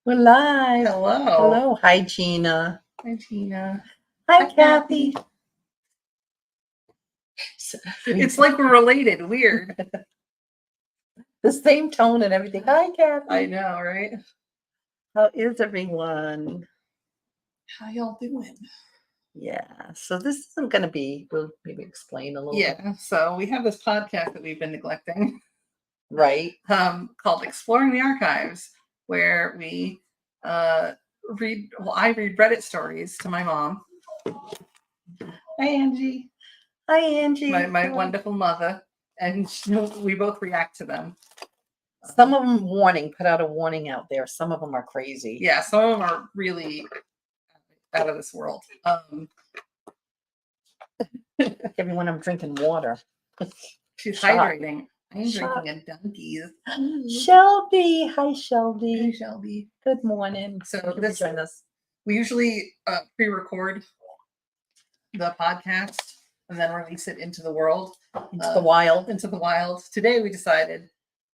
We're live. Hello. Hello. Hi, Gina. Hi, Gina. Hi, Hi, Kathy. It's like we're related. Weird. The same tone and everything. Hi, Kathy. I know, right? How is everyone? How y'all doing? Yeah. So this isn't going to be, we'll maybe explain a little bit. Yeah. So we have this podcast that we've been neglecting, Right. called Exploring the Archives, where we read. Well, I read Reddit stories to my mom. Hi, Angie. Hi, Angie. My wonderful mother, and we both react to them. Some of them put out a warning out there. Some of them are crazy. Yeah, some of them are really out of this world. Everyone, I'm drinking water. She's Shot. hydrating. I'm Shot. drinking a Dunkies. Shelby. Hi, Shelby. Hey, Shelby. Good morning. So we usually pre-record the podcast and then release it into the world, Into the wild. Into the wild. Today we decided,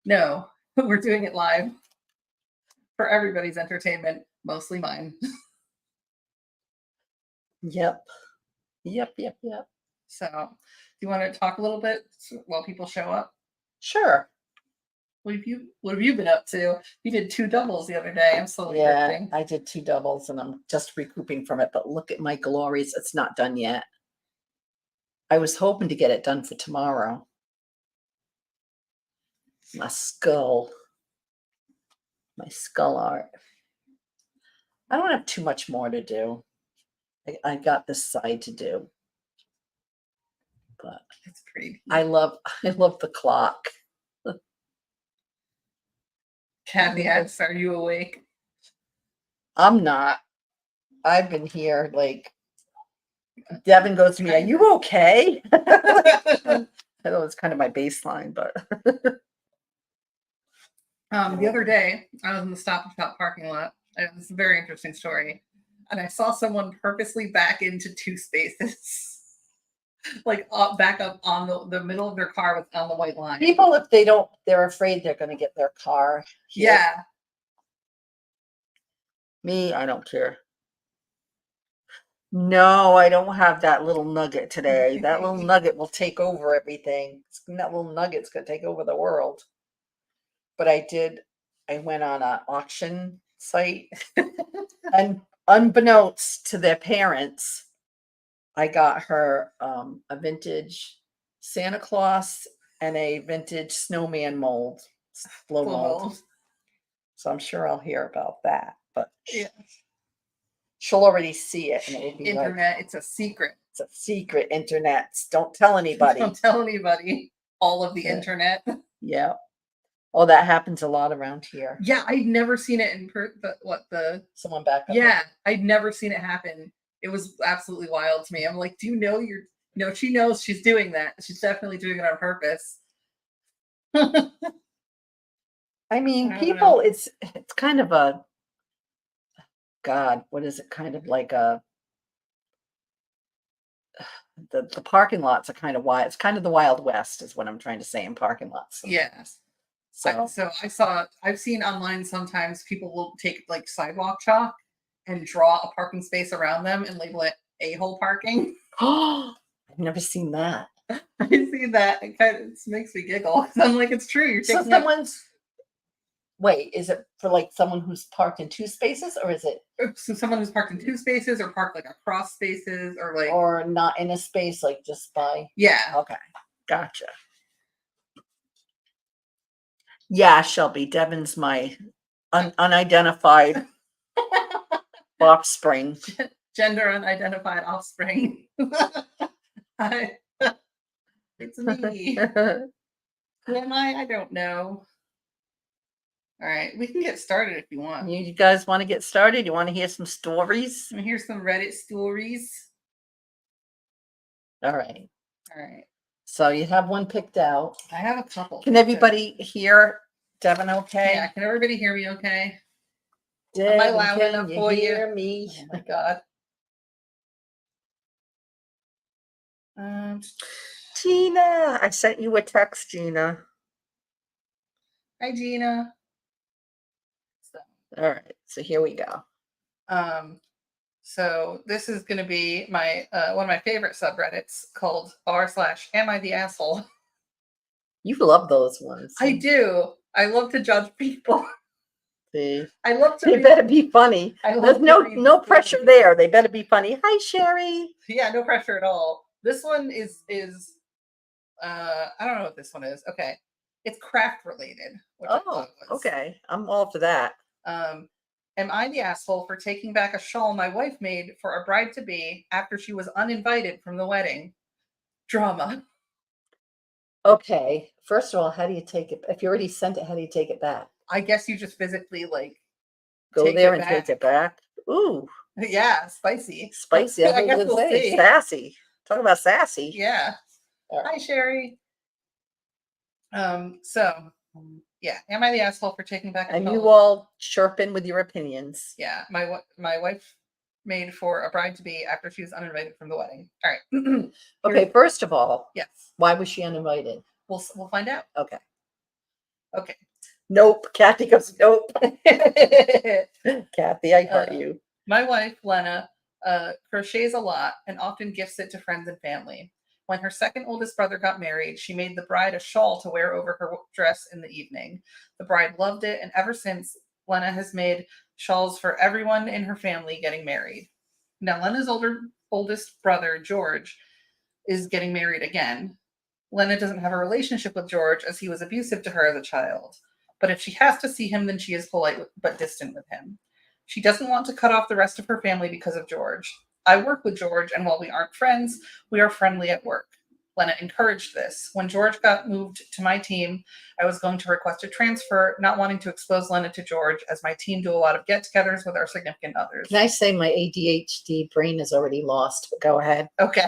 no, we're doing it live for everybody's entertainment, mostly mine. Yep. So, do you want to talk a little bit while people show up? Sure. What have you been up to? You did 2 doubles the other day. I'm slowly drifting. I did 2 doubles and I'm just recouping from it. But look at my glories. It's not done yet. I was hoping to get it done for tomorrow. My skull art. I don't have too much more to do. I got this side to do. But it's pretty. I love the clock. Kathy asks, are you awake? I'm not. I've been here like Devin goes to me, are you okay? I know it's kind of my baseline, but the other day I was in the Stop and Shop parking lot. It was a very interesting story. And I saw someone purposely back into 2 spaces. Like back up on the middle of their car on the white line. People, if they're afraid they're going to get their car hit. Yeah. Me, I don't care. No, I don't have that little nugget today. That little nugget will take over everything. That little nugget's going to take over the world. But I went on an auction site and unbeknownst to their parents, I got her a vintage Santa Claus and a vintage snowman mold, blow mold. So I'm sure I'll hear about that. But yeah, she'll already see it, and it will be internet. Like, it's a secret. It's a secret. Internet. Don't tell anybody. Don't tell anybody. All of the internet. Yeah. Oh, that happens a lot around here. Yeah, I'd never seen it in someone back up. Yeah, I'd never seen it happen. It was absolutely wild to me. I'm like, do you know No, she knows she's doing that. She's definitely doing it on purpose. I mean, people, it's kind of a, God, what is it? Kind of like a, the parking lots are kind of wild. It's kind of the Wild West is what I'm trying to say in parking lots. Yes. So I've seen online sometimes people will take like sidewalk chalk and draw a parking space around them and label it a-hole parking. Oh, I've never seen that. I see that. It makes me giggle. I'm like, it's true. You're taking Wait, is it for like someone who's parked in 2 spaces, or is it someone who's parked in 2 spaces or parked like across spaces or not in a space, like just by? Yeah. Okay. Gotcha. Yeah, Shelby. Devin's my unidentified offspring. Gender unidentified offspring. It's me. Who am I? I don't know. All right, we can get started if you want. You guys want to get started? You want to hear some stories? Let me hear some Reddit stories. All right. All right. So you have one picked out. I have a couple. Can everybody hear Devin okay? Yeah, can everybody hear me okay? Devin, am I loud enough for you? Hear me? Oh my God. Gina, I sent you a text, Gina. Hi, Gina. So All right. So here we go. So this is going to be my one of my favorite subreddits called r/am I the asshole. You love those ones. I do. I love to judge people. See, I love to they read. better be funny. I love There's to no read no the pressure stories. there. They better be funny. Hi, Sherry. Yeah, no pressure at all. This one is I don't know what this one is. Okay. It's craft related, which I Oh, thought was. okay. I'm all for that. Am I the asshole for taking back a shawl my wife made for a bride to be after she was uninvited from the wedding? Drama. Okay. First of all, how do you take it? If you already sent it, how do you take it back? I guess you just physically like Go take there it and take it back. Ooh, Yeah, spicy. spicy. I I was guess gonna we'll say see. sassy. Talk about sassy. Yeah. All right. Hi, Sherry. So yeah, am I the asshole for taking back a And shawl? you all chirping with your opinions. Yeah, my wife made for a bride to be after she was uninvited from the wedding. All right. Okay, first of all, Yes. why was she uninvited? We'll find out. Okay. Okay. Nope. Kathy goes, nope. Kathy, I heard you. My wife, Lena, crochets a lot and often gifts it to friends and family. When her second oldest brother got married, she made the bride a shawl to wear over her dress in the evening. The bride loved it, and ever since, Lena has made shawls for everyone in her family getting married. Now, Lena's oldest brother, George, is getting married again. Lena doesn't have a relationship with George as he was abusive to her as a child. But if she has to see him, then she is polite but distant with him. She doesn't want to cut off the rest of her family because of George. I work with George, and while we aren't friends, we are friendly at work. Lena encouraged this. When George got moved to my team, I was going to request a transfer, not wanting to expose Lena to George, as my team do a lot of get togethers with our significant others. Can I say my ADHD brain is already lost? But go ahead. Okay.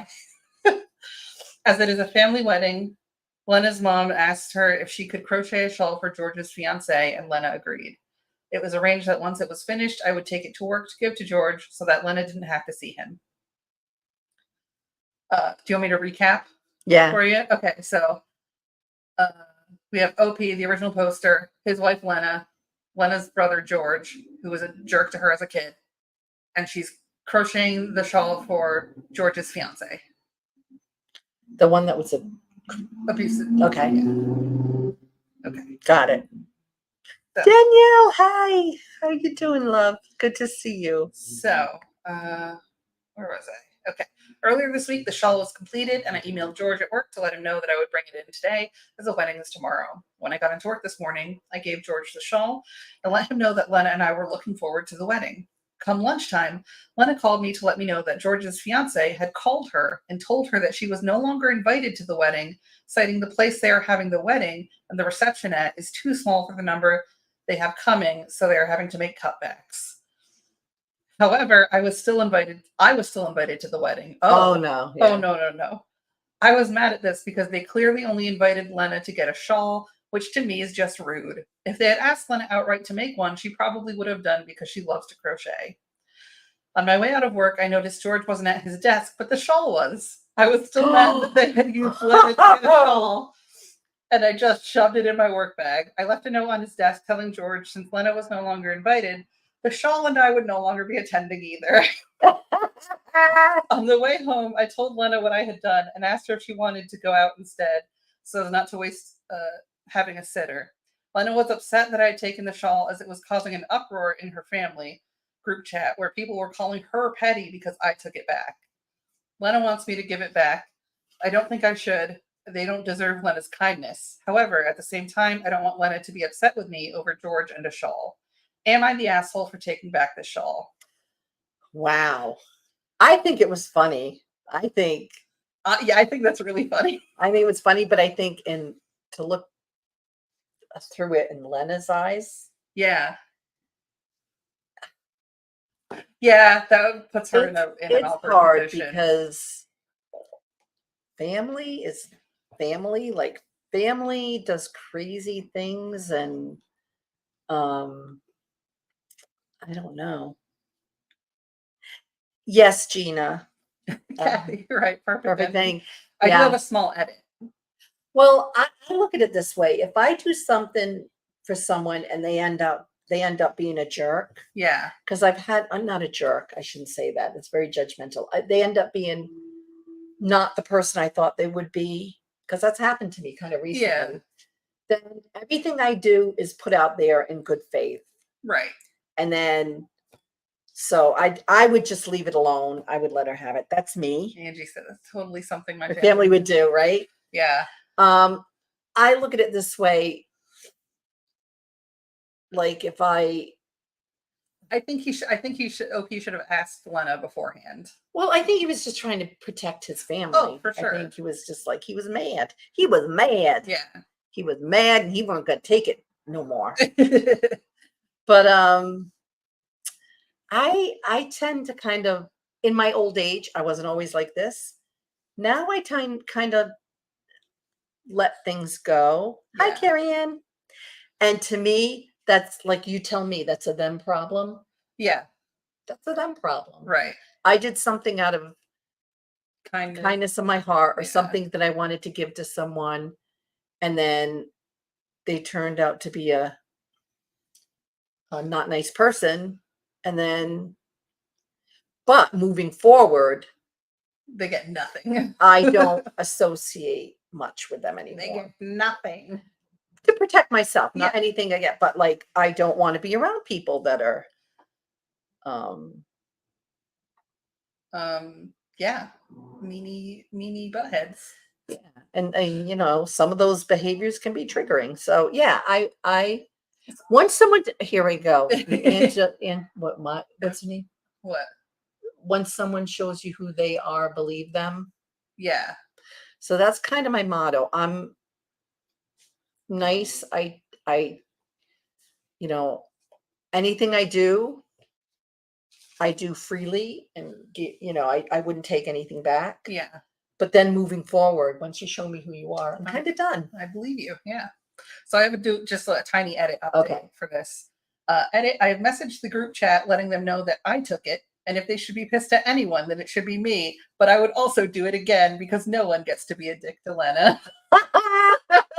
As it is a family wedding, Lena's mom asked her if she could crochet a shawl for George's fiance, and Lena agreed. It was arranged that once it was finished, I would take it to work to give to George so that Lena didn't have to see him. Do you want me to recap Yeah. for you? Okay, so we have OP, the original poster, his wife Lena, Lena's brother George, who was a jerk to her as a kid, and she's crocheting the shawl for George's fiance. The one that was Abusive. okay. Okay. Got it. So, Danielle, hi. How you doing, love? Good to see you. So, where was I? Okay. Earlier this week, the shawl was completed, and I emailed George at work to let him know that I would bring it in today, as the wedding is tomorrow. When I got into work this morning, I gave George the shawl and let him know that Lena and I were looking forward to the wedding. Come lunchtime, Lena called me to let me know that George's fiance had called her and told her that she was no longer invited to the wedding, citing the place they are having the wedding and the reception at is too small for the number they have coming, so they are having to make cutbacks. However, I was still invited to the wedding. Oh no. Oh, no. I was mad at this because they clearly only invited Lena to get a shawl, which to me is just rude. If they had asked Lena outright to make one, she probably would have done because she loves to crochet. On my way out of work, I noticed George wasn't at his desk, but the shawl was. I was still mad that they had used Lena to get a shawl, and I just shoved it in my work bag. I left a note on his desk telling George, since Lena was no longer invited, the shawl and I would no longer be attending either. On the way home, I told Lena what I had done and asked her if she wanted to go out instead, so as not to waste having a sitter. Lena was upset that I had taken the shawl as it was causing an uproar in her family group chat where people were calling her petty because I took it back. Lena wants me to give it back. I don't think I should. They don't deserve Lena's kindness. However, at the same time, I don't want Lena to be upset with me over George and a shawl. Am I the asshole for taking back the shawl? Wow. I think it was funny. I think that's really funny. I think it was funny, but I think to look through it in Lena's eyes. Yeah. Yeah, that puts her in an awkward hard position. Because family is family. Like family does crazy things, and I don't know. Yes, Gina. Kathy, you're right. Perfect thing. I do have a small edit. Well, I look at it this way. If I do something for someone and they end up they end up being a jerk. Yeah. Because I'm not a jerk. I shouldn't say that. It's very judgmental. They end up being not the person I thought they would be. Because that's happened to me kind of recently. Yeah. Then everything I do is put out there in good faith. Right. And then, so I would just leave it alone. I would let her have it. That's me. Angie said that's totally something my My family would do, right? Yeah. I look at it this way. Like if I think he should. OP should have asked Lena beforehand. well, I think he was just trying to protect his family. Oh, for sure. I think he was just like, he was mad. He was mad. Yeah. He was mad and he wasn't gonna take it no more. But I tend to kind of, in my old age, I wasn't always like this. Now I kind of let things go. Hi, Yeah. Carrie Ann. And to me, that's like, you tell me that's a them problem. Yeah. That's a them problem. Right. I did something out of Kindness. kindness of my heart or Yeah. something that I wanted to give to someone. And then they turned out to be a not nice person. And then, but moving forward, They get nothing. I don't associate much with them They anymore. get nothing. To protect myself, not Yeah. anything I get, but like I don't want to be around people that are Yeah. Meanie buttheads. yeah. And you know, some of those behaviors can be triggering. So yeah, I once someone here we go. And what's her name? What? Once someone shows you who they are, believe them. Yeah. So that's kind of my motto. I'm nice. You know, anything I do freely and you know, I wouldn't take anything back. Yeah. But then moving forward, once you show me who you are, I'm Uh-huh. kind of done. I believe you. Yeah. So I would do just a tiny edit update Okay. for this. Edit. I have messaged the group chat letting them know that I took it, and if they should be pissed at anyone, then it should be me. But I would also do it again because no one gets to be a dick to Lena.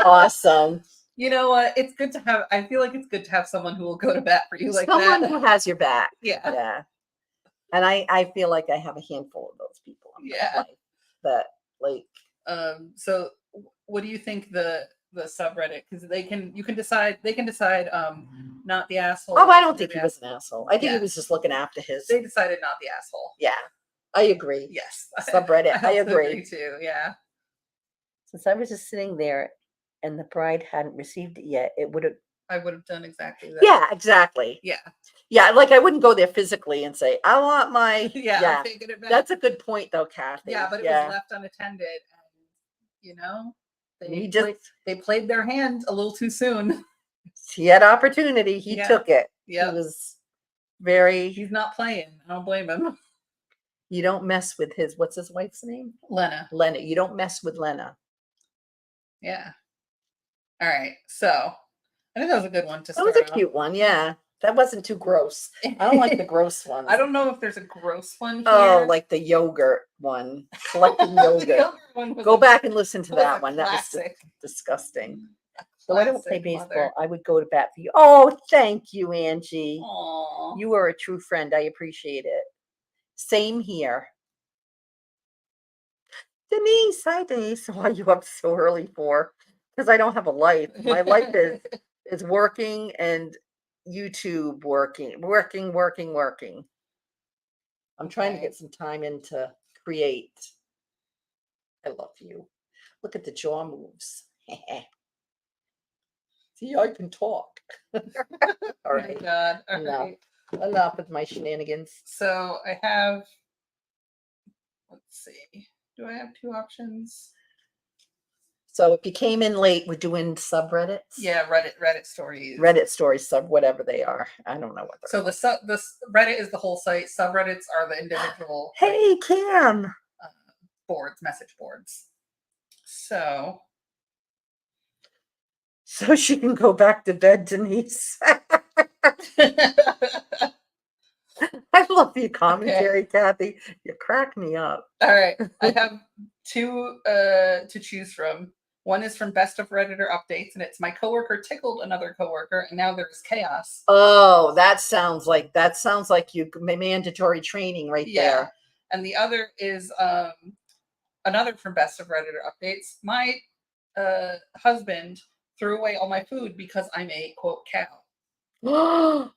Awesome. You know what? It's good to have. I feel like it's good to have someone who will go to bat for you like Someone that. who has your back. Yeah. Yeah. And I feel like I have a handful of those people in my Yeah. life that like So what do you think the subreddit, because you can decide not the asshole. oh, I don't or think the he was an asshole. I think Yeah. he was just looking after his They decided not the asshole. yeah. I agree. Yes. Subreddit. I also agree. too. Yeah. Since I was just sitting there and the bride hadn't received it yet, it would have I would have done exactly that. yeah, exactly. Yeah. Yeah, like I wouldn't go there physically and say, I want my Yeah. I'm taking it back. That's a good point though, Kathy. Yeah, but it was left unattended, and you know, they played their hand a little too soon. He had opportunity. He Yeah. took it. Yeah. He was very He's not playing. I don't blame him. you don't mess with what's his wife's name? Lena. Lena. You don't mess with Lena. Yeah. All right. So I think that was a good one to That start. was a cute one, yeah. That wasn't too gross. I don't like the gross ones. I don't know if there's a gross one here. Oh, like the yogurt one. Collecting The yogurt. yogurt one was Go a- back and listen to was that a one. That was classic. disgusting. So I don't play Classic baseball. mother. I would go to bat for you. Oh, thank you, Angie. Aw. You are a true friend. I appreciate it. Same here. Denise, hi Denise. Why are you up so early for? Because I don't have a life. My life is working and YouTube working. I'm trying to Okay. get some time in to create. I love you. Look at the jaw moves. See, I can talk. All Oh my right. God. All No. right. Enough with my shenanigans. So I have, let's see. Do I have two options? So if you came in late, we're doing subreddits. Yeah, Reddit stories. Reddit stories, whatever they are. I don't know what they're So the Reddit is the whole site. Subreddits are the individual Hey, Cam. boards, message boards. So So she can go back to bed, Denise. I love your commentary, Kathy. You crack me up. all right, I have two to choose from. One is from Best of Redditor Updates, and it's my coworker tickled another coworker, and now there's chaos. Oh, that sounds like you mandatory training right Yeah. there. And the other is another from Best of Redditor Updates. My husband threw away all my food because I'm a quote cow. Oh,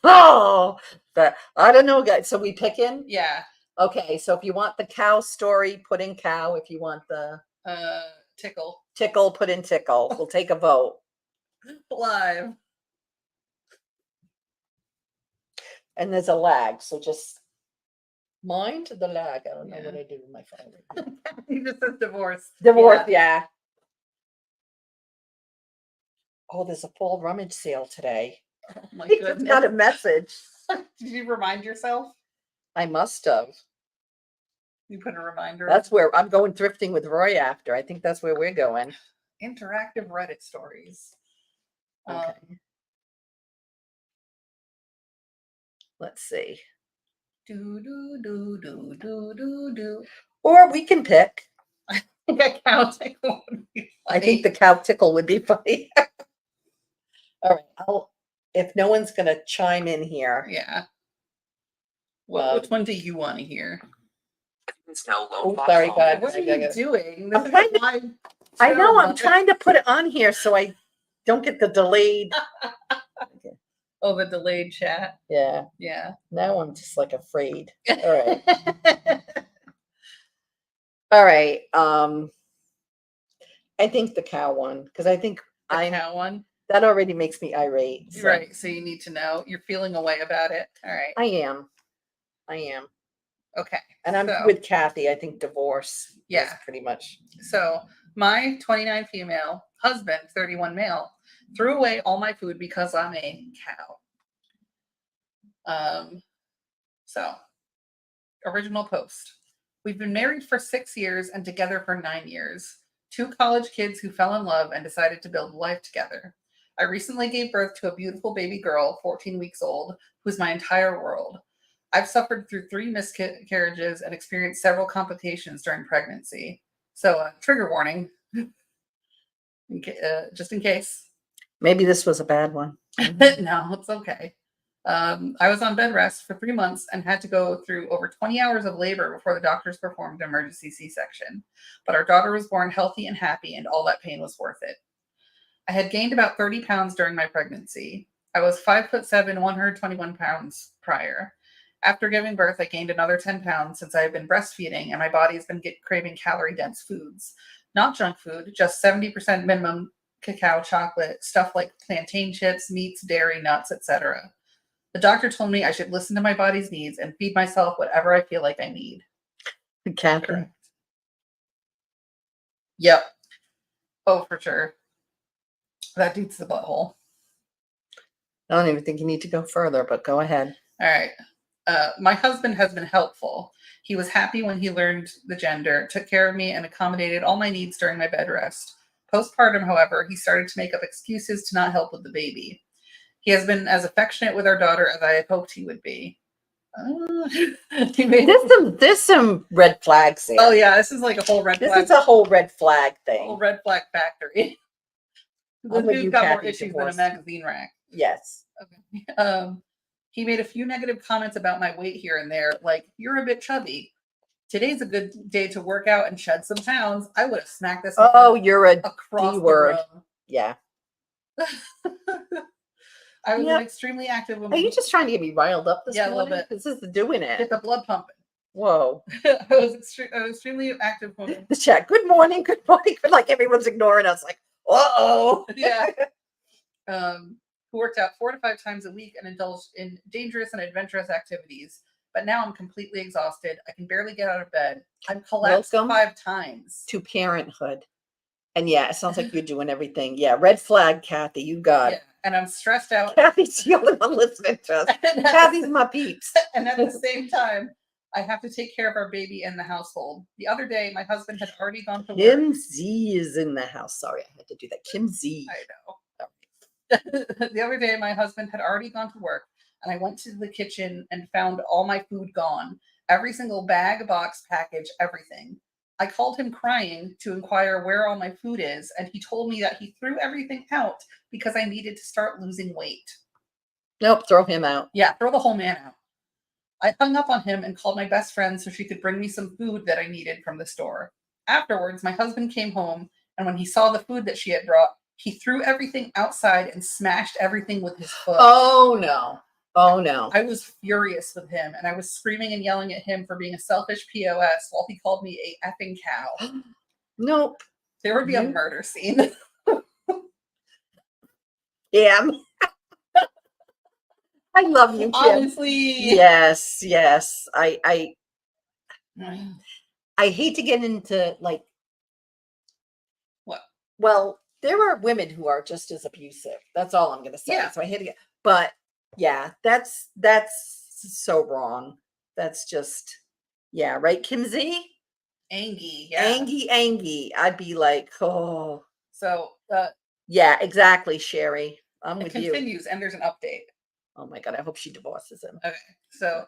oh, that I don't know, guys. So we pick in? Yeah. Okay, so if you want the cow story, put in cow. If you want the tickle, put in tickle. We'll take a vote. Live. And there's a lag, so just mind the lag. I don't know what Yeah. I do with my phone. He just says divorce. Divorce, yeah. Oh, there's a fall rummage sale today. Oh my I just got a goodness. message. Did you remind yourself? I must have. You put a reminder. That's where I'm going thrifting with Roy after. I think that's where we're going. Interactive Reddit stories. Okay. Let's see. Do do do do do do do. Or we can pick. I think a cow tickle would be I think the funny. cow tickle would be funny. All right. If no one's gonna chime in here. Yeah. Which one do you want to hear? Oh, sorry, God. What are you doing? I'm This is trying to- live I know, show, I'm but- trying to put it on here so I don't get the delayed. Oh, the delayed chat. Yeah. Yeah. Now I'm just like afraid. All right. All right. I think the cow one, because I think The cow one. that already makes me irate. So. Right. So you need to know. You're feeling a way about it. All right. I am. Okay. And I'm so, with Kathy. I think divorce. is Yeah. pretty much. So my 29 female husband, 31 male, threw away all my food because I'm a cow. So original post. We've been married for 6 years and together for 9 years. 2 college kids who fell in love and decided to build life together. I recently gave birth to a beautiful baby girl, 14 weeks old, who's my entire world. I've suffered through 3 miscarriages and experienced several complications during pregnancy. So, trigger warning, just in case. Maybe this was a bad one. No, it's okay. I was on bed rest for 3 months and had to go through over 20 hours of labor before the doctors performed an emergency C-section. But our daughter was born healthy and happy, and all that pain was worth it. I had gained about 30 pounds during my pregnancy. I was 5'7", 121 pounds prior. After giving birth, I gained another 10 pounds since I have been breastfeeding, and my body has been craving calorie-dense foods. Not junk food, just 70% minimum cacao chocolate, stuff like plantain chips, meats, dairy, nuts, etc. The doctor told me I should listen to my body's needs and feed myself whatever I feel like I need. Kathy. Correct. Yep. Oh, for sure. That dude's the butthole. I don't even think you need to go further, but go ahead. All right. My husband has been helpful. He was happy when he learned the gender, took care of me, and accommodated all my needs during my bed rest. Postpartum, however, he started to make up excuses to not help with the baby. He has been as affectionate with our daughter as I had hoped he would be. There's some red flags there. Oh yeah, this is like a whole red flag. This is a whole red flag thing. Whole red flag factory. The I'm with you, dude got more Kathy, issues divorce. than a magazine rack. Yes. Okay. He made a few negative comments about my weight here and there, like, "You're a bit chubby. Today's a good day to work out and shed some pounds." I would have smacked this Oh, you're a across the D-word. room. Yeah. I was Yep. an extremely active woman. Are you just trying to get me riled up this Yeah, a little morning? bit. This is doing Get it. the blood pumping. Whoa. I was an extremely active woman. The chat. Good morning. Good morning. Like everyone's ignoring us. Like, uh-oh. Yeah. Who worked out 4 to 5 times a week and indulged in dangerous and adventurous activities. But now I'm completely exhausted. I can barely get out of bed. I've collapsed Welcome 5 times. to parenthood. And yeah, it sounds like you're doing everything. Yeah, red flag, Kathy. You got Yeah, and I'm stressed out. Kathy's the only one listening to us. Kathy's my peeps. And at the same time, I have to take care of our baby and the household. The other day, my husband had already gone to work. Kim Z is in the house. Sorry, I had to do that. Kim Z. I know. The other day, my husband had already gone to work, and I went to the kitchen and found all my food gone. Every single bag, box, package, everything. I called him crying to inquire where all my food is, and he told me that he threw everything out because I needed to start losing weight. Nope, throw him out. Yeah, throw the whole man out. I hung up on him and called my best friend so she could bring me some food that I needed from the store. Afterwards, my husband came home, and when he saw the food that she had brought, he threw everything outside and smashed everything with his foot. Oh no. Oh no. I was furious with him, and I was screaming and yelling at him for being a selfish POS while he called me a effing cow. Nope. There would be a You- murder scene. Yeah. I love you, Kim. Honestly. Yes, yes. I hate to get into like What? well, there are women who are just as abusive. That's all I'm gonna say. Yeah. So I hate to get but yeah, that's so wrong. That's just yeah, right, Kim Z? Angie, yeah. Angie. I'd be like, oh So yeah, exactly, Sherry. I'm it with you. continues, and there's an update. Oh my god, I hope she divorces him. Okay, so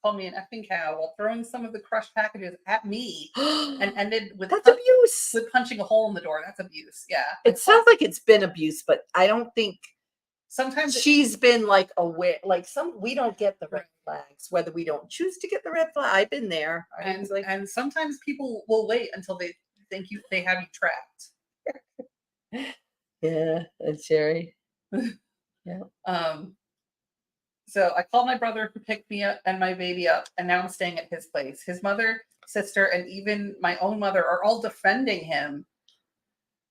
called me an effing cow while throwing some of the crushed packages at me, and ended with That's abuse. with punching a hole in the door. That's abuse. Yeah. It sounds like it's been abuse, but I don't think Sometimes she's been like aware. Like we don't get the red flags, whether we don't choose to get the red flag. I've been there. I was like, and sometimes people will wait until they think they have you trapped. yeah, and Sherry. So I called my brother who picked me up and my baby up, and now I'm staying at his place. His mother, sister, and even my own mother are all defending him,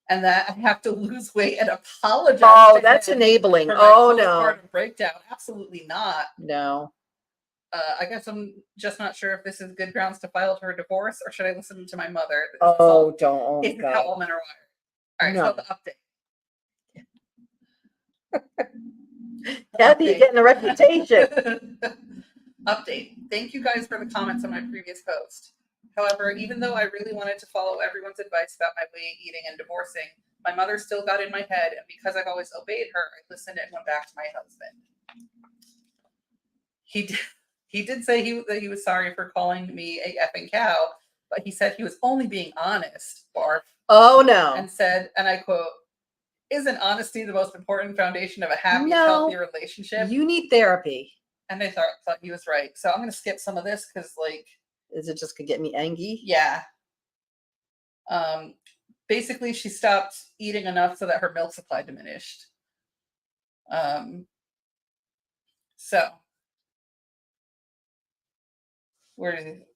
and that I have to lose weight and apologize. Oh, to that's him enabling. for my Oh no, postpartum breakdown. Absolutely not. no. I guess I'm just not sure if this is good grounds to file for a divorce, or should I listen to my mother? This is all- Oh, don't. Oh This is how god. all men are wired. All right, No. so the update. Kathy, you're getting a reputation. Update. Thank you guys for the comments on my previous post. However, even though I really wanted to follow everyone's advice about my weight, eating, and divorcing, my mother still got in my head, and because I've always obeyed her, I listened and went back to my husband. He did say that he was sorry for calling me a effing cow, but he said he was only being honest, barf, Oh no. and said, and I quote, "Isn't honesty the most important foundation of a happy, No. healthy relationship?" You need therapy. And I thought he was right. So I'm going to skip some of this because, like, Is it just gonna get me angry? yeah. Basically, she stopped eating enough so that her milk supply diminished. So where is it?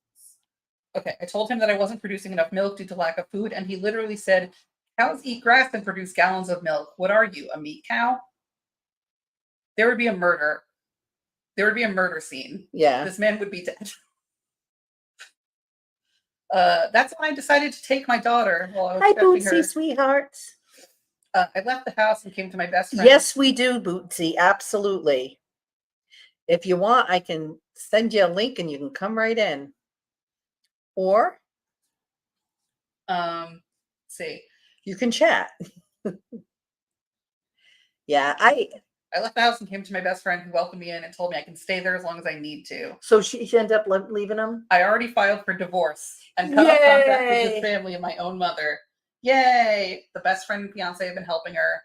Okay, I told him that I wasn't producing enough milk due to lack of food, and he literally said, "Cows eat grass and produce gallons of milk. What are you, a meat cow?" There would be a murder. There would be a murder scene. Yeah. This man would be dead. That's when I decided to take my daughter while I was Hi, expecting her. Bootsy, sweethearts. I left the house and came to my best friend. Yes, we do, Bootsy. Absolutely. If you want, I can send you a link and you can come right in. Or Let's see. you can chat. Yeah, I left the house and came to my best friend who welcomed me in and told me I can stay there as long as I need to. so she ended up leaving him. I already filed for divorce and cut off contact with Yay! his family and my own mother. Yay! The best friend and fiance have been helping her.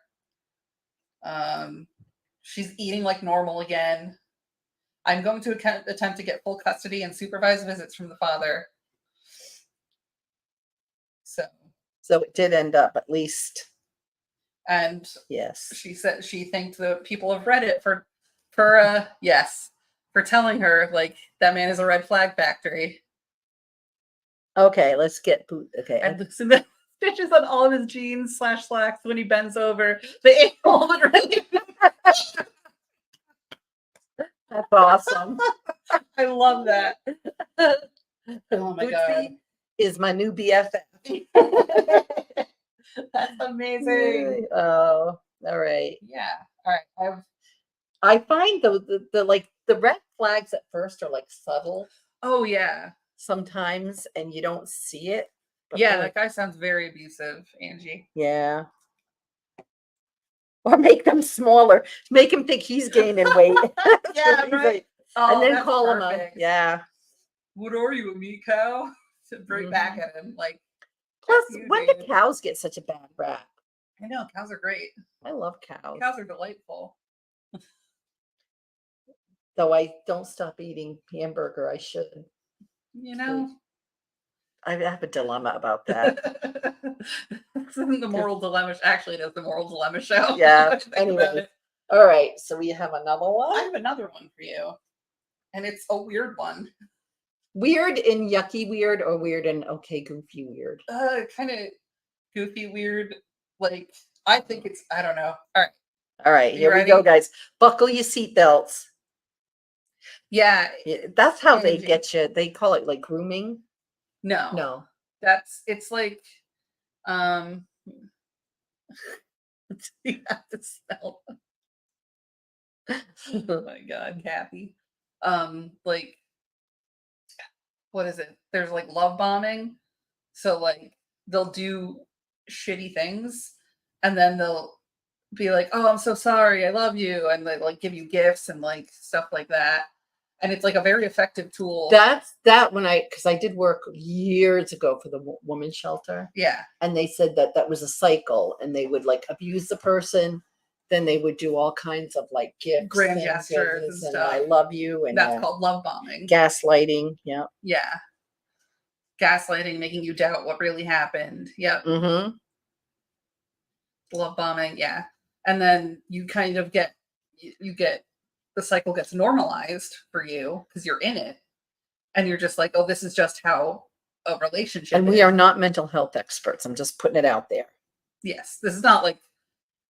She's eating like normal again. I'm going to attempt to get full custody and supervised visits from the father. So it did end up at least. And Yes. she said she thanked the people of Reddit for telling her like that man is a red flag factory. Okay, let's get boot. Okay. And loosen the stitches on all of his jeans / slacks when he bends over. The anal would really. That's awesome. I love that. Oh my god. Bootsy is my new BFF. That's amazing. Oh, all right. Yeah. All right. I find though the like the red flags at first are like subtle Oh yeah. sometimes, and you don't see it. but Yeah, then- that guy sounds very abusive, Angie. yeah. Or make them smaller. Make him think he's gaining weight. Yeah, He's right. like- Oh, and then that's call him perfect. a yeah. What are you, a meat cow? right back at him. Like, Plus, you, when do dude. cows get such a bad rap? I know cows are great. I love cows. Cows are delightful. Though I don't stop eating hamburger, I should. You know, I have a dilemma about that. this isn't the moral dilemma. Actually, it is the moral dilemma show. Yeah. Think about Anyway, it. all right. So we have another I one. have another one for you, and it's a weird one. Weird and yucky weird, or weird and okay goofy weird? Kind of goofy, weird. Like, I think it's. I don't know. All right. All right, You here we go, ready? guys. Buckle your seatbelts. Yeah. Yeah, that's how they Angie. get you. They call it like grooming. No. No. It's like let's see how to spell. Oh my god, Kathy. Like, what is it? There's like love bombing. So like they'll do shitty things and then they'll be like, "Oh, I'm so sorry. I love you." And they like give you gifts and like stuff like that. And it's like a very effective tool. That's that when because I did work years ago for the women's shelter, Yeah. and they said that that was a cycle, and they would like abuse the person, then they would do all kinds of like gifts, Grand things, gestures and and stuff. I love you, and That's called love bombing. gaslighting. Yeah. Yeah. Gaslighting, making you doubt what really happened. Yep. Mm-hmm. Love bombing. Yeah. And then you kind of get the cycle gets normalized for you because you're in it and you're just like, oh, this is just how a relationship And we is. are not mental health experts. I'm just putting it out there. Yes. This is not like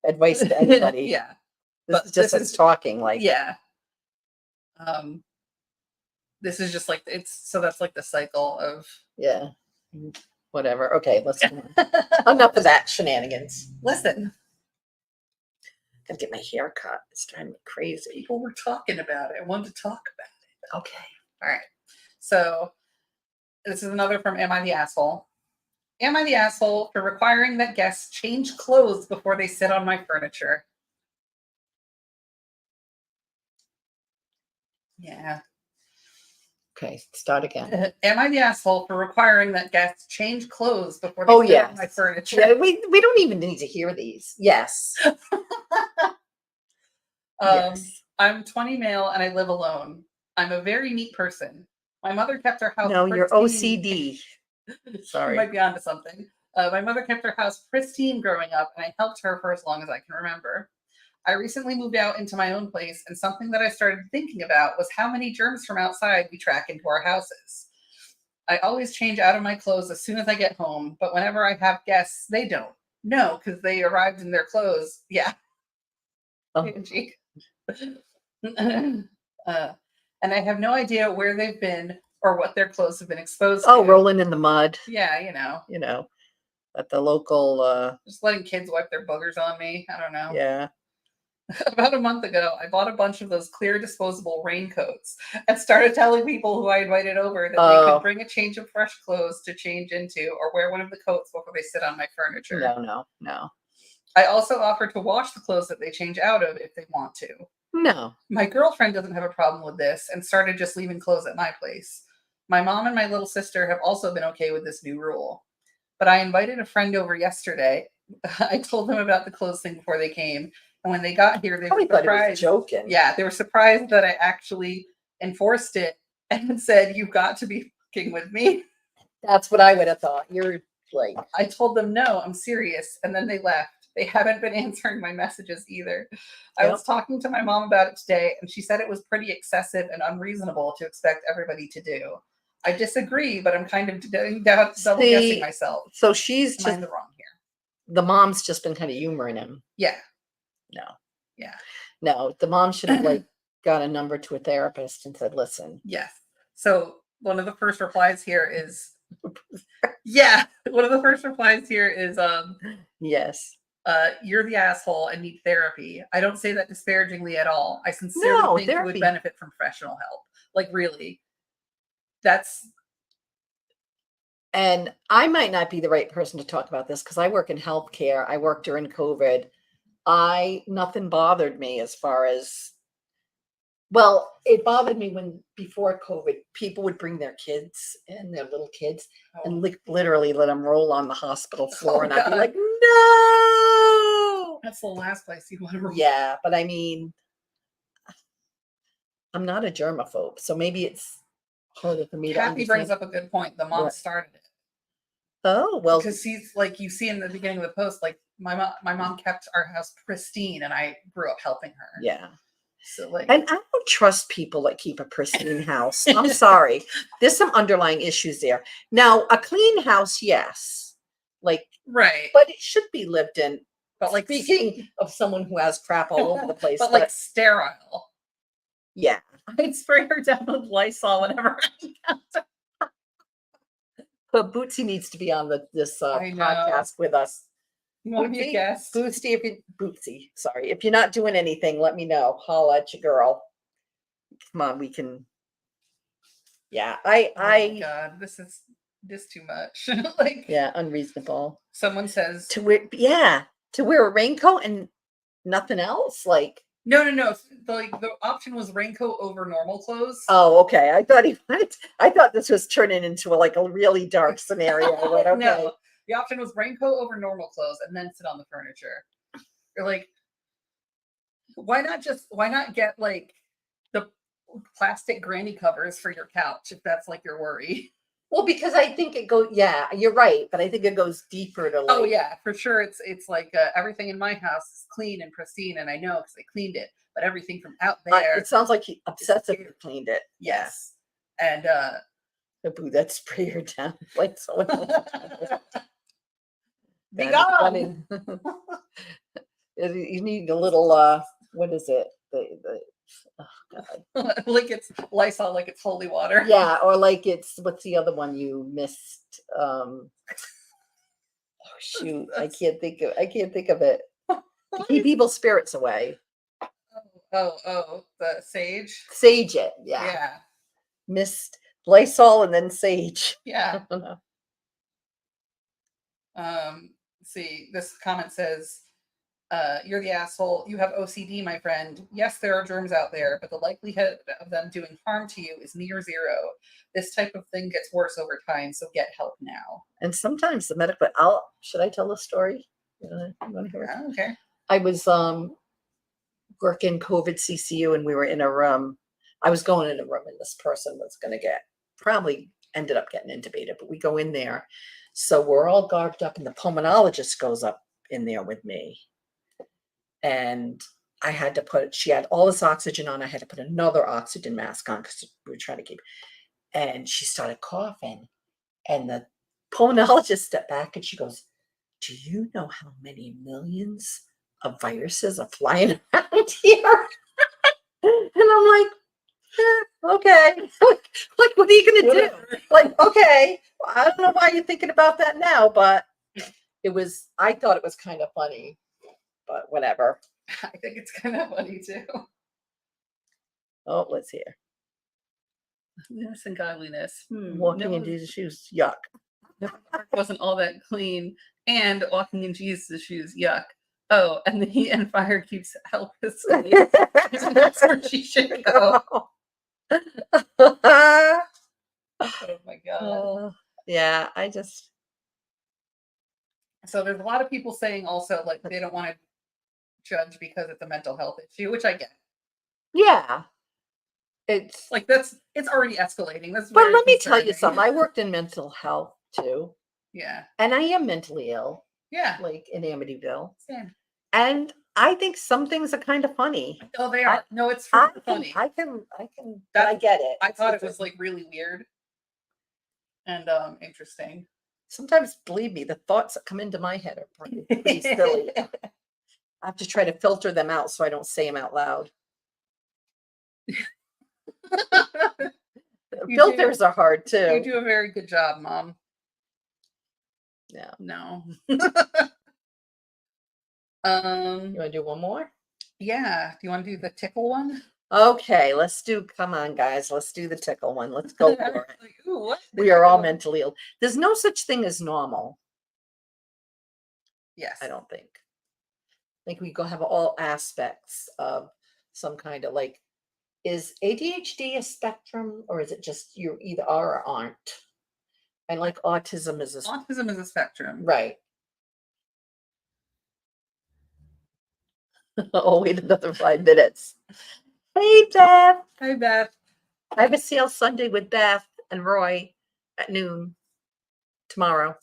Advice to anybody. yeah. This but is just this us is- talking. Like, Yeah. This is just like so that's like the cycle of yeah, whatever. Okay, let's go on. Enough of that shenanigans. listen. Gotta get my hair cut. It's driving me crazy. People were talking about it. I wanted to talk about it. Okay. All right. So this is another from Am I the Asshole? Am I the asshole for requiring that guests change clothes before they sit on my furniture? Yeah. Okay, start again. Am I the asshole for requiring that guests change clothes before they Oh, sit on my yes. furniture? Yeah, we don't even need to hear these. Yes. Yes. I'm 20 male and I live alone. I'm a very neat person. My mother kept her house. No, you're pristine. OCD. You Sorry. might be onto something. My mother kept her house pristine growing up, and I helped her for as long as I can remember. I recently moved out into my own place, and something that I started thinking about was how many germs from outside we track into our houses. I always change out of my clothes as soon as I get home, but whenever I have guests, they don't. No, because they arrived in their clothes. Yeah. Oh. Angie. And I have no idea where they've been or what their clothes have been exposed Oh, to. rolling in the mud. Yeah, At the local. just letting kids wipe their boogers on me. I don't know. Yeah. About a month ago, I bought a bunch of those clear disposable raincoats and started telling people who I invited over that they could bring a change of fresh clothes to change into or wear one of the coats before they sit on my furniture. No. I also offered to wash the clothes that they change out of if they want to. No. My girlfriend doesn't have a problem with this and started just leaving clothes at my place. My mom and my little sister have also been okay with this new rule. But I invited a friend over yesterday. I told them about the clothes thing before they came. And when they got here, they Probably were thought he was surprised. joking. Yeah, they were surprised that I actually enforced it and said, "You've got to be fucking with me." That's what I would have thought. You're like, I told them, "No, I'm serious." And then they left. They haven't been answering my messages either. I was talking to my mom about it today, and she said it was pretty excessive and unreasonable to expect everybody to do. I disagree, but I'm kind of double guessing myself. So she's Am I just in the wrong here? the mom's just been kind of humoring him. Yeah. No. Yeah. No, the mom should have like got a number to a therapist and said, "Listen." Yes. So one of the first replies here is, yeah. One of the first replies here is, Yes. You're the asshole and need therapy. I don't say that disparagingly at all. I sincerely think you would therapy. benefit from professional help. Like, really. That's And I might not be the right person to talk about this because I work in healthcare. I worked during COVID. Nothing bothered me as far as Well, it bothered me when before COVID, people would bring their kids and their little kids and literally let them roll on the hospital floor, Oh, and I'd be God. like, no. That's the last place you want to roll. Yeah, but I mean, I'm not a germaphobe, so maybe it's harder for me to Kathy brings understand. up a good point. The mom What? started it. Oh, well, Because she's like, you see in the beginning of the post, like my mom kept our house pristine, and I grew up helping her. yeah. So like, And I don't trust people that keep a pristine house. I'm sorry. There's some underlying issues there. Now, a clean house, yes. Like, right, but it should be lived in. but like Speaking of someone who has crap all over the place, but like sterile. yeah. I'd spray her down with Lysol whenever I encounter. But Bootsy needs to be on this I know. podcast with us. You want to be a guest? Bootsy, sorry. If you're not doing anything, let me know. Holla at your girl. Come on, we can. Yeah, Oh my God, this is just too much. Like, yeah, unreasonable. someone says To wear a raincoat and nothing else, like. no. The option was raincoat over normal clothes. Oh, okay. I thought this was turning into a really dark scenario. But okay. No, the option was raincoat over normal clothes and then sit on the furniture. You're like, why not get like the plastic granny covers for your couch if that's like your worry? Well, because I think it goes. Yeah, you're right, but I think it goes deeper to. Oh yeah, for sure. It's like everything in my house is clean and pristine, and I know because I cleaned it. But everything from out there, It sounds like he obsessively cleaned it. yes. And Boo, that spray her down like someone else. be That'd gone. funny. You need a little what is it? The oh God. Like it's Lysol, like it's holy water. Yeah, or like it's what's the other one you missed? Oh shoot, I can't think of it. To keep evil spirits away. Oh, the sage. Sage it, yeah. Yeah. Missed Lysol and then sage. Yeah. I don't know. See, this comment says, you're the asshole. You have OCD, my friend. Yes, there are germs out there, but the likelihood of them doing harm to you is near zero. This type of thing gets worse over time, so get help now. And sometimes the medical. Should I tell the story? You want to hear it? I don't care. I was working COVID CCU, and we were in a room. I was going in a room, and this person was going to probably ended up getting intubated. But we go in there, so we're all garbed up, and the pulmonologist goes up in there with me. And I had to she had all this oxygen on. I had to put another oxygen mask on because we were trying to keep. And she started coughing. And the pulmonologist stepped back and she goes, do you know how many millions of viruses are flying around here? And I'm like, okay. Like, what are you going to do? Like, okay. Well, I don't know why you're thinking about that now, but I thought it was kind of funny. But whatever. I think it's kind of funny too. Oh, let's hear. Yes, and godliness. Walking in Jesus' shoes, yuck. Wasn't all that clean, and walking in Jesus' shoes, yuck. Oh, and the heat and fire keeps helplessly. That's where she should go. Oh my God. Yeah, So there's a lot of people saying also like they don't want to judge because it's a mental health issue, which I get. Yeah. It's like it's already escalating. But let me tell you something. I worked in mental health too. Yeah. And I am mentally ill. Yeah. Like in Amityville. Same. And I think some things are kind of funny. Oh, they are. No, it's funny. I can but I get it. I thought it was like really weird and interesting. Sometimes, believe me, the thoughts that come into my head are pretty silly. I have to try to filter them out so I don't say them out loud. Filters are hard too. You do a very good job, Mom. Yeah. No. You want to do one more? Yeah. Do you want to do the tickle one? Okay, come on, guys. Let's do the tickle one. Let's go for it. Like, ooh, what? We are all mentally ill. There's no such thing as normal. Yes. I don't think. I think we go have all aspects of some kind of like is ADHD a spectrum, or is it just you either are or aren't? And like autism is a Autism is a spectrum. right. Oh, wait another 5 minutes. Hey, Beth. Hi, Beth. I have a sale Sunday with Beth and Roy at noon tomorrow.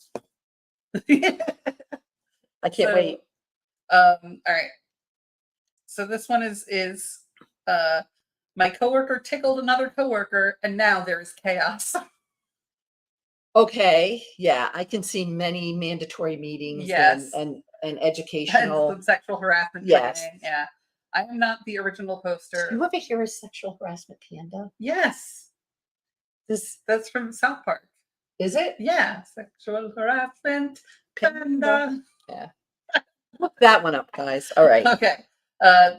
I can't So, wait. All right. So this one is my coworker tickled another coworker, and now there is chaos. Okay, yeah, I can see many mandatory meetings Yes. and And educational. some sexual harassment Yes. training. Yeah. I am not the original Do poster. you ever hear of sexual harassment panda? Yes. That's from South Park. Is it? Yeah. Sexual harassment Panda. panda. Look that one up, guys. All right. Okay.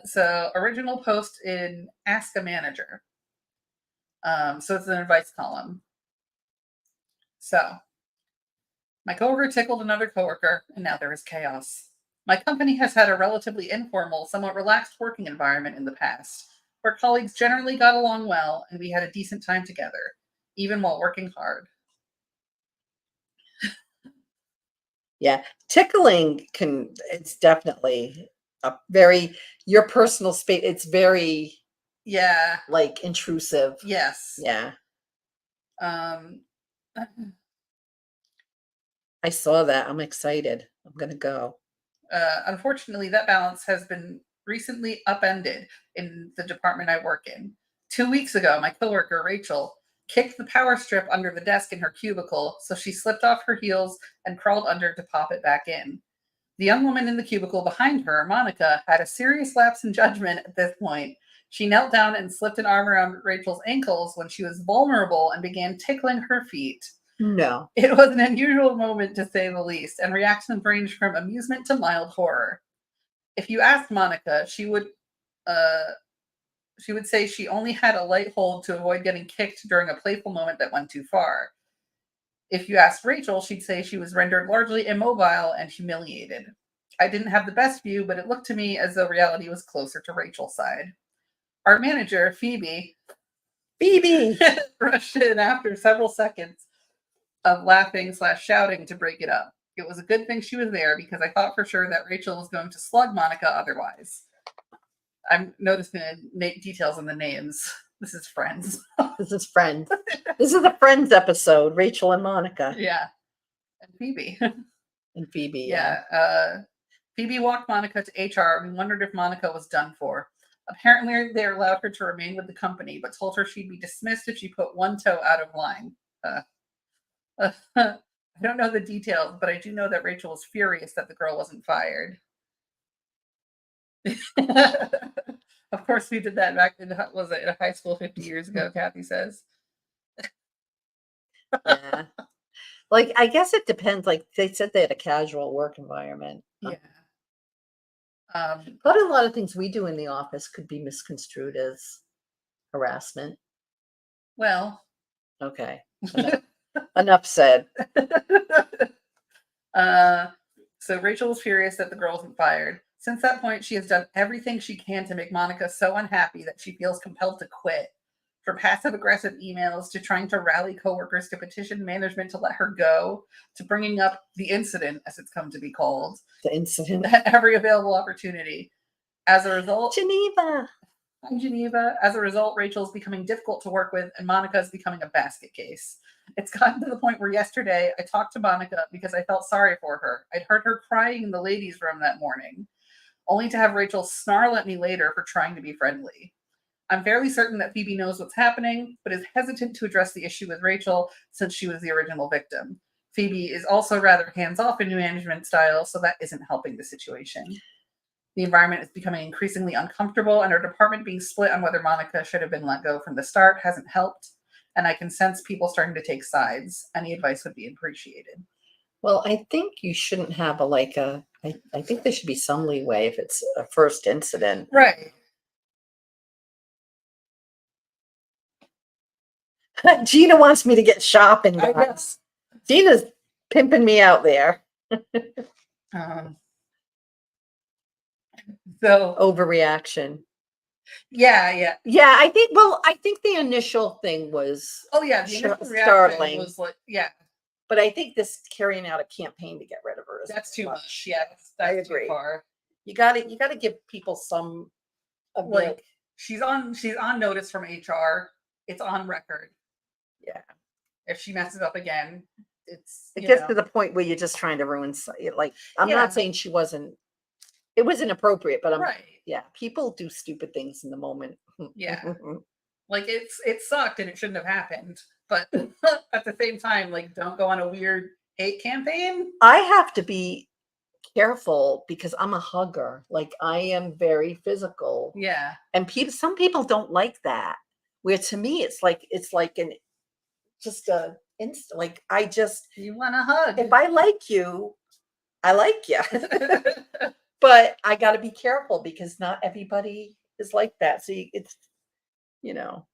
So original post in Ask a Manager. So it's an advice column. So my coworker tickled another coworker, and now there is chaos. My company has had a relatively informal, somewhat relaxed working environment in the past, where colleagues generally got along well and we had a decent time together, even while working hard. Yeah, tickling it's definitely a very your personal space. It's very Yeah. like intrusive. Yes. Yeah, Um, I saw that. I'm excited. I'm gonna go. Unfortunately, that balance has been recently upended in the department I work in. 2 weeks ago, my coworker, Rachel, kicked the power strip under the desk in her cubicle, so she slipped off her heels and crawled under to pop it back in. The young woman in the cubicle behind her, Monica, had a serious lapse in judgment at this point. She knelt down and slipped an arm around Rachel's ankles when she was vulnerable and began tickling her feet. No. It was an unusual moment, to say the least, and reactions ranged from amusement to mild horror. If you asked Monica, uh, she would say she only had a light hold to avoid getting kicked during a playful moment that went too far. If you asked Rachel, she'd say she was rendered largely immobile and humiliated. I didn't have the best view, but it looked to me as though reality was closer to Rachel's side. Our manager, Phoebe, rushed in after several seconds of laughing/shouting to break it up. It was a good thing she was there because I thought for sure that Rachel was going to slug Monica otherwise. I'm noticing details in the names. This is Friends. This is Friends. This is a Friends episode. Rachel and Monica Yeah. And Phoebe. and Phoebe. Yeah. Phoebe walked Monica to HR and wondered if Monica was done for. Apparently, they allowed her to remain with the company, but told her she'd be dismissed if she put one toe out of line. I don't know the details, but I do know that Rachel was furious that the girl wasn't fired. Of course, we did that back in high school 50 years ago, Kathy says. Yeah. Like, I guess it depends. Like, they said they had a casual work environment. Yeah. But a lot of things we do in the office could be misconstrued as harassment. Well, okay. Enough said. So Rachel was furious that the girl wasn't fired. Since that point, she has done everything she can to make Monica so unhappy that she feels compelled to quit. From passive-aggressive emails to trying to rally coworkers to petition management to let her go, to bringing up the incident, as it's come to be called, The incident. at every available opportunity. As a result, Geneva. I'm Geneva. As a result, Rachel's becoming difficult to work with, and Monica is becoming a basket case. It's gotten to the point where yesterday I talked to Monica because I felt sorry for her. I'd heard her crying in the ladies' room that morning, only to have Rachel snarl at me later for trying to be friendly. I'm fairly certain that Phoebe knows what's happening, but is hesitant to address the issue with Rachel since she was the original victim. Phoebe is also rather hands-off in new management style, so that isn't helping the situation. The environment is becoming increasingly uncomfortable, and our department being split on whether Monica should have been let go from the start hasn't helped, and I can sense people starting to take sides. Any advice would be appreciated. Well, I think you shouldn't have I think there should be some leeway if it's a first incident. Right. Gina wants me to get shopping, I guys. Gina's pimping me out there. So Overreaction. Yeah. Yeah, I think the initial thing was Oh yeah, the Sh- initial reaction startling. was like, yeah, but I think this carrying out a campaign to get rid of her is that's too much. Yeah, Yeah, I that's too agree. far. You gotta give people some a bit. Like she's on notice from HR. It's on record. Yeah. If she messes up again, it's It you gets know. to the point where you're just trying to ruin like I'm Yeah. not saying she wasn't it was inappropriate, but Right. yeah, people do stupid things in the moment. Yeah. Like it sucked and it shouldn't have happened. But at the same time, like don't go on a weird hate campaign. I have to be careful because I'm a hugger. Like I am very physical. Yeah. And some people don't like that. Where to me it's like an just a instant like I just You want a hug. if I like you, I like you. But I got to be careful because not everybody is like that. So it's you know.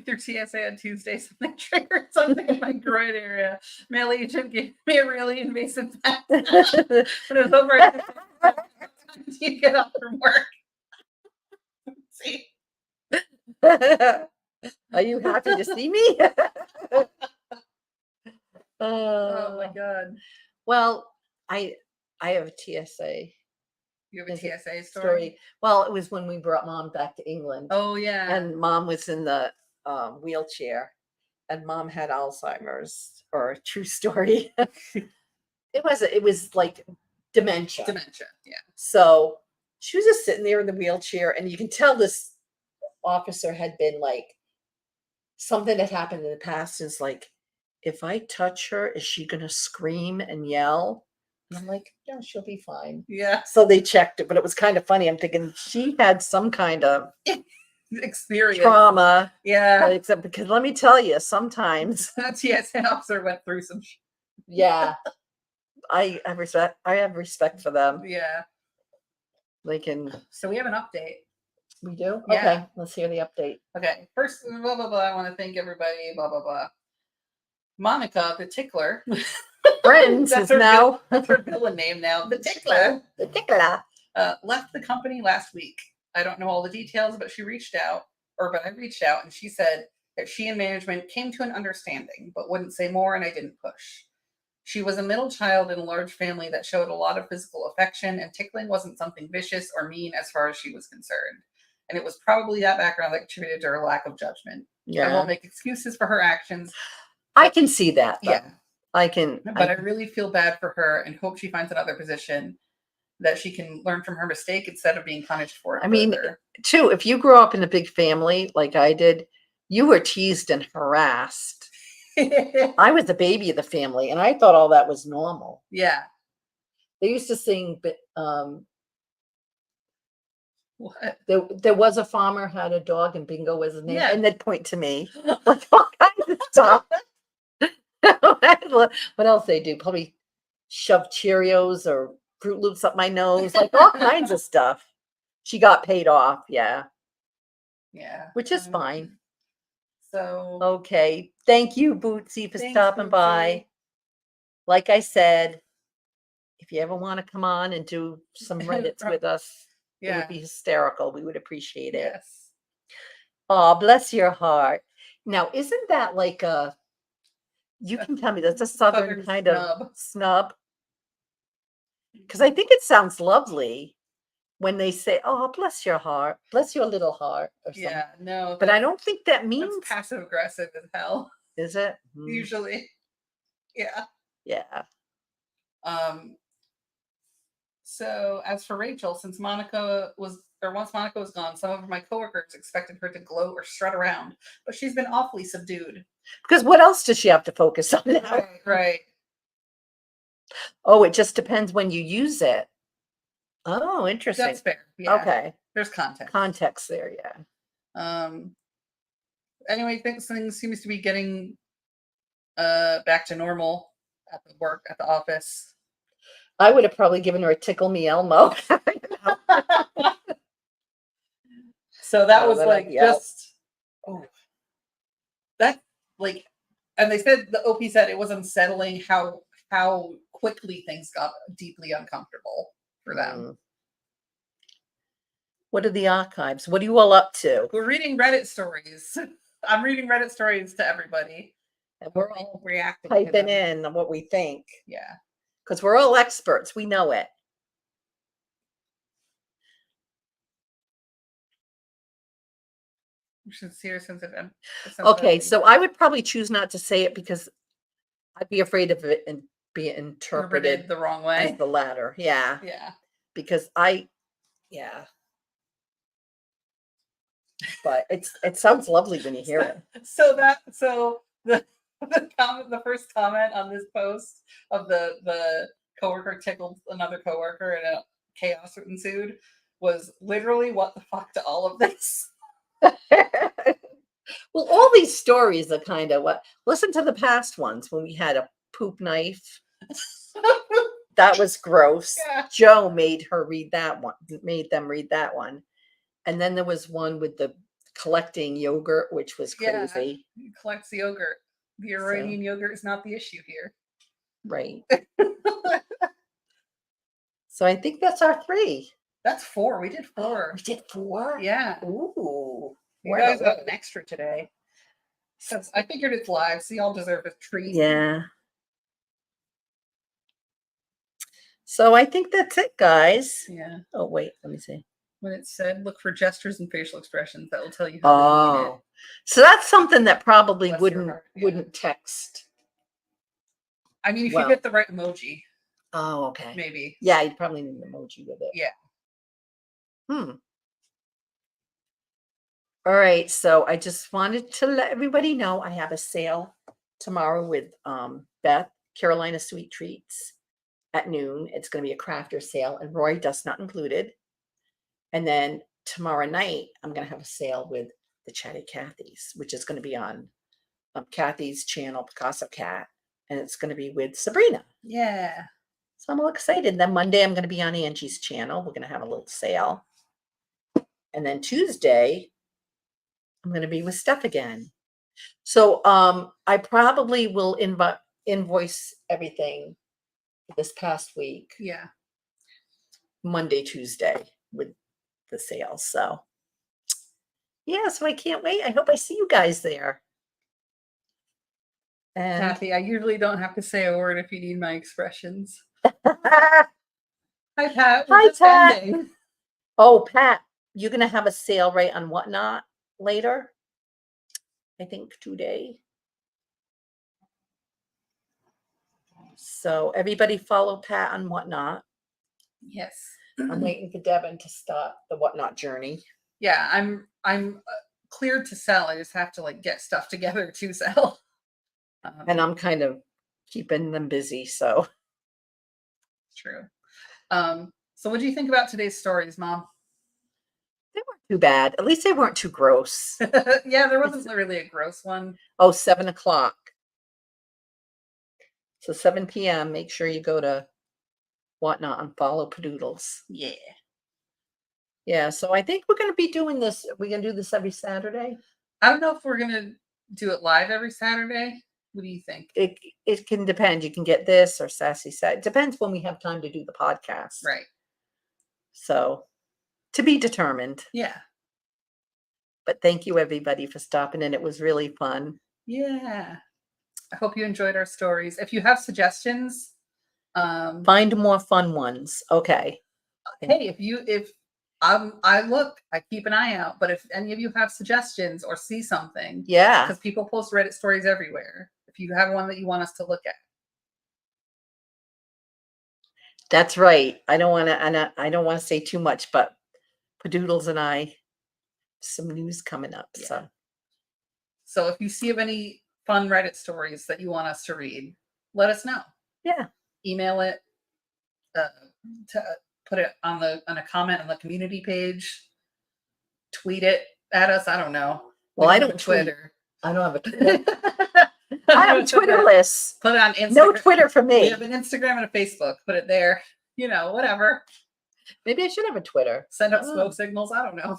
Through TSA on Tuesday, something triggered something in my groin area. Male agent gave me a really invasive pat. When it was over, you get off from work. See? Are you happy to see me? Oh my god. Well, I I have a TSA You have a Is it TSA story? story. Well, it was when we brought mom back to England, Oh yeah. and mom was in the wheelchair, and mom had Alzheimer's, or a true story. It was like dementia. Dementia. Yeah. So she was just sitting there in the wheelchair, and you can tell this officer had been like something that happened in the past is like, if I touch her, is she gonna scream and yell? And I'm like, no, she'll be fine. Yeah. So they checked it, but it was kind of funny. I'm thinking she had some kind of Experience. trauma. Yeah. Except because let me tell you, sometimes, That TSA officer went through some yeah, I have respect for them. yeah. They can. So we have an update. We do. Yeah. Okay, let's hear the update. Okay. First, blah blah blah. I want to thank everybody. Blah blah blah. Monica, the tickler. Friends That's is her now That's her villain name now. The tickler. The tickler. Left the company last week. I don't know all the details, but she reached out, but I reached out and she said that she and management came to an understanding, but wouldn't say more, and I didn't push. She was a middle child in a large family that showed a lot of physical affection, and tickling wasn't something vicious or mean as far as she was concerned. And it was probably that background that contributed to her lack of judgment. I won't make excuses for her actions. I can see that. Though. Yeah. I can. But I really feel bad for her and hope she finds another position that she can learn from her mistake instead of being punished for it. I mean, too, if you grew up in a big family like I did, you were teased and harassed. I was the baby of the family, and I thought all that was normal. Yeah. They used to sing, what? There was a farmer had a dog, and Bingo was his name, Yeah. and they'd point to me. Like all kinds of stuff. What else they do? Probably shove Cheerios or Fruit Loops up my nose, like all kinds of stuff. She got paid off, yeah. Yeah. Which is fine. So okay. Thank you, Bootsy, for stopping by. Like I said, if you ever want to come on and do some Reddits with us, it would be hysterical. We would appreciate it. Yes. Oh, bless your heart. Now, isn't that like you can tell me that's a southern kind of snub? Because I think it sounds lovely when they say, "Oh, bless your heart, bless your little heart," or something. Yeah, no. But I don't think that means passive aggressive as hell. Is it? Usually. Yeah. Yeah. So as for Rachel, since once Monica was gone, some of my coworkers expected her to gloat or strut around, but she's been awfully subdued. Because what else does she have to focus on now? Right. Oh, it just depends when you use it. Oh, interesting. That's fair. Yeah. Okay. There's context. Context there, yeah. Anyway, things seems to be getting back to normal at the office. I would have probably given her a tickle me Elmo. So that was like just that like, and they said the OP said it was unsettling how quickly things got deeply uncomfortable for them. What are the archives? What are you all up to? We're reading Reddit stories. I'm reading Reddit stories to everybody. And we're all reacting to typing them. in what we think Yeah. because we're all experts. We know it. Sincere sense of Okay, so I would probably choose not to say it because I'd be afraid of it and be interpreted interpreted the wrong as way. the latter. Yeah, Yeah. because yeah. But it sounds lovely when you hear it. So the first comment on this post of the coworker tickled another coworker and a chaos ensued was literally, what the fuck to all of this? Well, all these stories are kind of what. Listen to the past ones when we had a poop knife. That was gross. Yeah. Joe made them read that one. And then there was one with the collecting yogurt, which was Yeah. crazy. Collects yogurt. The Iranian yogurt is not the issue here. Right. So I think that's our 3. That's 4. We did 4. We did 4? Yeah. Ooh. You guys got an extra today. Since I figured it's live, so y'all deserve a treat. Yeah. So I think that's it, guys. Yeah. Oh, wait, let me see. When it said, look for gestures and facial expressions, that will tell you how to mean it. So that's something that probably Bless your wouldn't heart, yeah. wouldn't text. I mean, if Well. you get the right emoji, Oh, okay. maybe. Yeah, you'd probably need an emoji with it. Yeah. All right, so I just wanted to let everybody know I have a sale tomorrow with Beth, Carolina Sweet Treats at noon. It's going to be a crafter sale, and Roy Dust Not Included. And then tomorrow night, I'm going to have a sale with the Chatty Cathy's, which is going to be on Kathy's channel, Picasso Cat, and it's going to be with Sabrina. Yeah. So I'm all excited. Then Monday, I'm going to be on Angie's channel. We're going to have a little sale. And then Tuesday, I'm going to be with Steph again. So I probably will invoice everything this past week. Yeah. Monday, Tuesday with the sales. So yeah, so I can't wait. I hope I see you guys there. And Kathy, I usually don't have to say a word if you need my expressions. Hi, Pat. Hi, Pat. Oh, Pat, you're going to have a sale right on Whatnot later? I think today. So everybody follow Pat on Whatnot. Yes. I'm waiting for Devin to start the Whatnot journey. Yeah, I'm cleared to sell. I just have to get stuff together to sell. And I'm kind of keeping them busy, so. True. So what do you think about today's stories, Mom? They weren't too bad. At least they weren't too gross. Yeah, there wasn't really a gross one. Oh, 7 o'clock. So 7 p.m. Make sure you go to Whatnot and follow Padoodles. Yeah. Yeah, so I think we're going to be doing this. We're going to do this every Saturday. I don't know if we're going to do it live every Saturday. What do you think? It can depend. You can get this or Sassy Sat. It depends when we have time to do the podcast. Right. So to be determined. Yeah. But thank you everybody for stopping in. It was really fun. Yeah. I hope you enjoyed our stories. If you have suggestions, find more fun ones. Okay. Hey, if I keep an eye out, but if any of you have suggestions or see something, yeah, because people post Reddit stories everywhere. If you have one that you want us to look at. That's right. I don't want to say too much, but Padoodles and I, some news coming up. Yeah. So if you see of any fun Reddit stories that you want us to read, let us know. Yeah. Email it. To put it on a comment on the community page. Tweet it at us. I don't know. Well, I don't Twitter. I don't have a Twitter. I have Twitterless. Put it on Instagram. No Twitter for me. We have an Instagram and a Facebook. Put it there. Whatever. Maybe I should have a Twitter. Send out smoke signals. I don't know.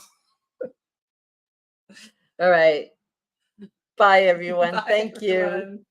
All right. Bye, everyone. Bye, Thank you. everyone.